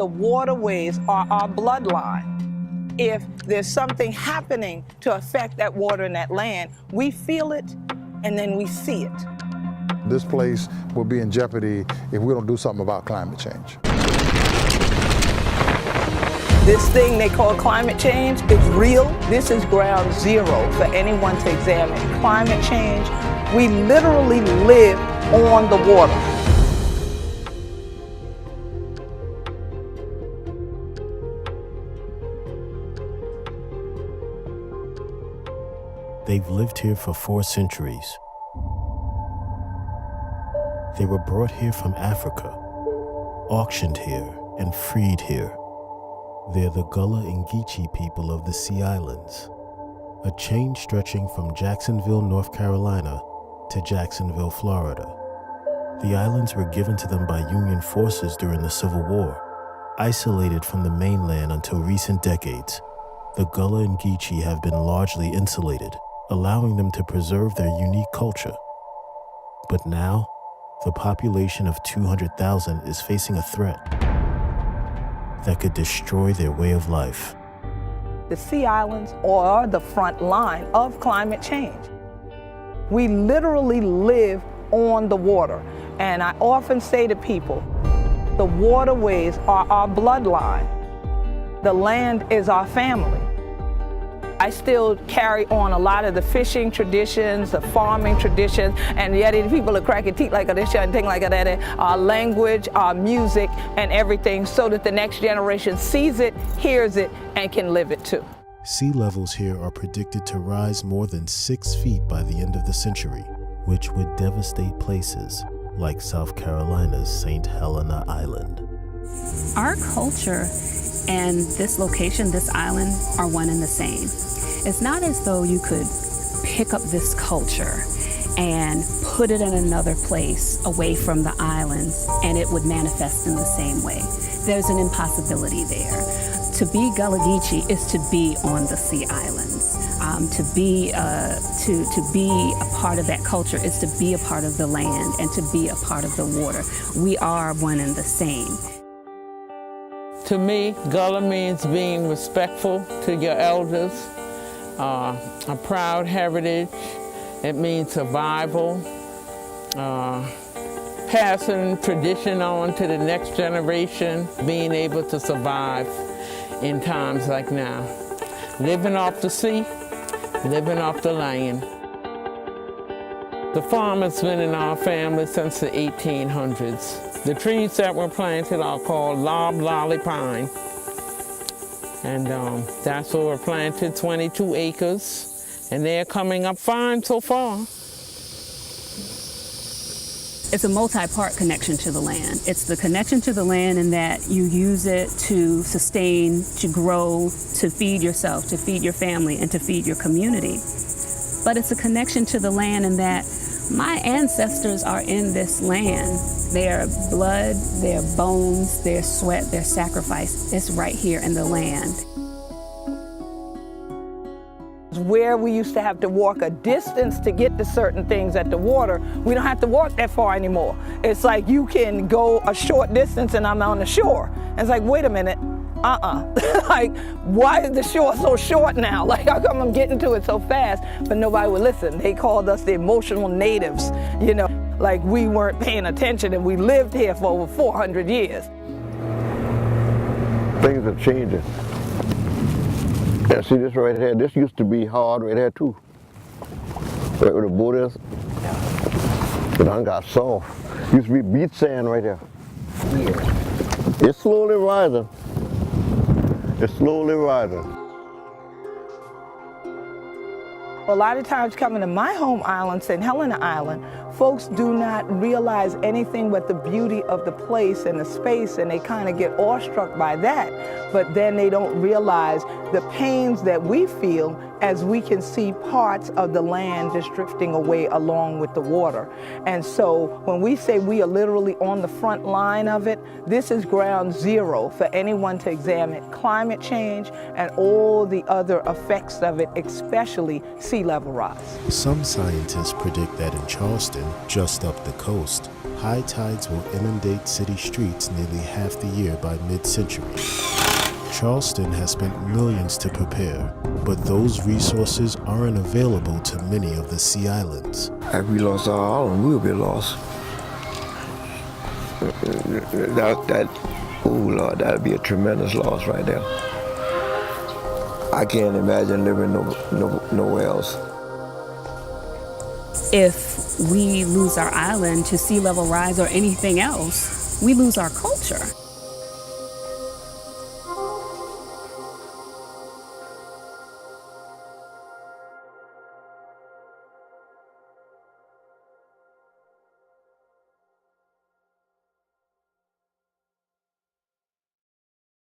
The waterways are our bloodline. If there's something happening to affect that water and that land, we feel it and then we see it. This place will be in jeopardy if we don't do something about climate change. This thing they call climate change is real. This is ground zero for anyone to examine. Climate change, we literally live on the water. They've lived here for 4 centuries. They were brought here from Africa, auctioned here, and freed here. They're the Gullah and Geechee people of the Sea Islands, a chain stretching from Jacksonville, North Carolina to Jacksonville, Florida. The islands were given to them by Union forces during the Civil War. Isolated from the mainland until recent decades, the Gullah and Geechee have been largely insulated, allowing them to preserve their unique culture. But now, the population of 200,000 is facing a threat that could destroy their way of life. The Sea Islands are the front line of climate change. We literally live on the water. And I often say to people, the waterways are our bloodline. The land is our family. I still carry on a lot of the fishing traditions, the farming traditions, and yet people are cracking teeth like this and things like that, our language, our music, and everything, so that the next generation sees it, hears it, and can live it too. Sea levels here are predicted to rise more than 6 feet by the end of the century, which would devastate places like South Carolina's St. Helena Island. Our culture and this location, this island, are one and the same. It's not as though you could pick up this culture and put it in another place away from the islands and it would manifest in the same way. There's an impossibility there. To be Gullah Geechee is to be on the Sea Islands. To be a part of that culture is to be a part of the land and to be a part of the water. We are one and the same. To me, Gullah means being respectful to your elders, a proud heritage. It means survival, passing tradition on to the next generation, being able to survive in times like now. Living off the sea, living off the land. The farm has been in our family since the 1800s. The trees that were planted are called loblolly pine. And that's where we're planted, 22 acres. And they're coming up fine so far. It's a multi-part connection to the land. It's the connection to the land in that you use it to sustain, to grow, to feed yourself, to feed your family, and to feed your community. But it's a connection to the land in that my ancestors are in this land. Their blood, their bones, their sweat, their sacrifice is right here in the land. Where we used to have to walk a distance to get to certain things at the water, we don't have to walk that far anymore. It's like you can go a short distance and I'm on the shore. And it's like, wait a minute, like, why is the shore so short now? Like, how come I'm getting to it so fast? But nobody would listen. They called us the emotional natives, you know, like we weren't paying attention and we lived here for over 400 years. Things are changing. Yeah, see this right here, this used to be hard right here too. Right where the boat is. It done got soft. Used to be beach sand right here. Yeah. It's slowly rising. It's slowly rising. A lot of times coming to my home island, St. Helena Island, folks do not realize anything but the beauty of the place and the space, and they kind of get awestruck by that. But then they don't realize the pains that we feel as we can see parts of the land just drifting away along with the water. And so when we say we are literally on the front line of it, this is ground zero for anyone to examine climate change and all the other effects of it, especially sea level rise. Some scientists predict that in Charleston, just up the coast, high tides will inundate city streets nearly half the year by mid-century. Charleston has spent millions to prepare, but those resources aren't available to many of the Sea Islands. If we lost our island, we'll be lost. Oh Lord, that'd be a tremendous loss right there. I can't imagine living nowhere else. If we lose our island to sea level rise or anything else, we lose our culture.